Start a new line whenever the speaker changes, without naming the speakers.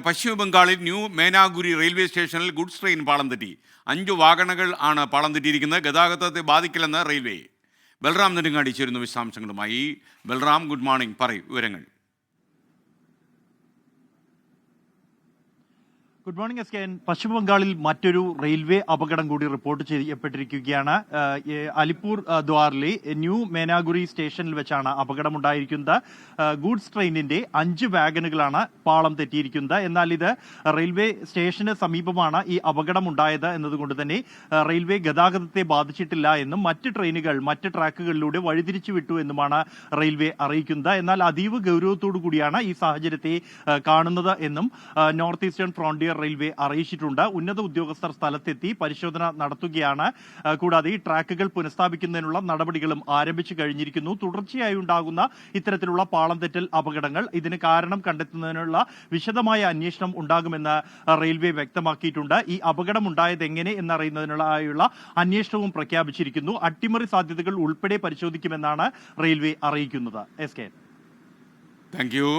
പശ്ചിമ ബംഗാളിൽ new മേനാഗുരി railway സ്റ്റേഷനിൽ goods train പാളം തെറ്റി. 5 വാഗണകൾ ആണ് പാളം തെറ്റിയിരിക്കുന്നത്. ഗതാഗതത്തെ ബാധിക്കില്ലെന്ന് റെയിൽവേ. ബൽറാം നെടുങ്ങാടി ചേരുന്നു വിശദാംശങ്ങളുമായി. ബൽറാം, ഗുഡ് മോർണിംഗ്, പറയൂ വിവരങ്ങൾ.
Good morning S K N. പശ്ചിമ ബംഗാളിൽ മറ്റൊരു റെയിൽവേ അപകടം കൂടി റിപ്പോർട്ട് ചെയ്യപ്പെട്ടിരിക്കുകയാണ്. അലിപ്പൂർ ദ്വാറിലെ ന്യൂ മേനാഗുരി സ്റ്റേഷനിൽ വെച്ചാണ് അപകടമുണ്ടായിരിക്കുന്നത്. ഗൂഡ്സ് ട്രെയിനിന്റെ 5 വാഗനുകളാണ് പാളം തെറ്റിയിരിക്കുന്നത്. എന്നാൽ ഇത് റെയിൽവേ സ്റ്റേഷന് സമീപമാണ് ഈ അപകടമുണ്ടായത് എന്നതുകൊണ്ട് തന്നെ റെയിൽവേ ഗതാഗതത്തെ ബാധിച്ചിട്ടില്ല എന്നും മറ്റ് ട്രെയിനുകൾ മറ്റ് ട്രാക്കുകളിലൂടെ വഴിതിരിച്ചു വിട്ടു എന്നുമാണ് റെയിൽവേ അറിയിക്കുന്നത്. എന്നാൽ അതീവ ഗൗരവത്തോടു കൂടിയാണ് ഈ സാഹചര്യത്തെ കാണുന്നത് എന്നും നോർത്ത് ഈസ്റ്റേൺ ഫ്രോണ്ടിയർ റെയിൽവേ അറിയിച്ചിട്ടുണ്ട്. ഉന്നത ഉദ്യോഗസ്ഥർ സ്ഥലത്തെത്തി പരിശോധന നടത്തുകയാണ്. കൂടാതെ ഈ ട്രാക്കുകൾ പുനഃസ്ഥാപിക്കുന്നതിനുള്ള നടപടികളും ആരംഭിച്ചു കഴിഞ്ഞിരിക്കുന്നു. തുടർച്ചയായി ഉണ്ടാകുന്ന ഇത്തരത്തിലുള്ള പാളം തെറ്റൽ അപകടങ്ങൾ ഇതിന് കാരണം കണ്ടെത്തുന്നതിനുള്ള വിശദമായ അന്വേഷണം ഉണ്ടാകുമെന്ന് റെയിൽവേ വ്യക്തമാക്കിയിട്ടുണ്ട്. ഈ അപകടം ഉണ്ടായത് എങ്ങനെ എന്നറിയുന്നതിനുള്ള അന്വേഷണവും പ്രഖ്യാപിച്ചിരിക്കുന്നു. അട്ടിമറി സാധ്യതകൾ ഉൾപ്പെടെ പരിശോധിക്കുമെന്നാണ് റെയിൽവേ അറിയിക്കുന്നത്. S K.
Thank you.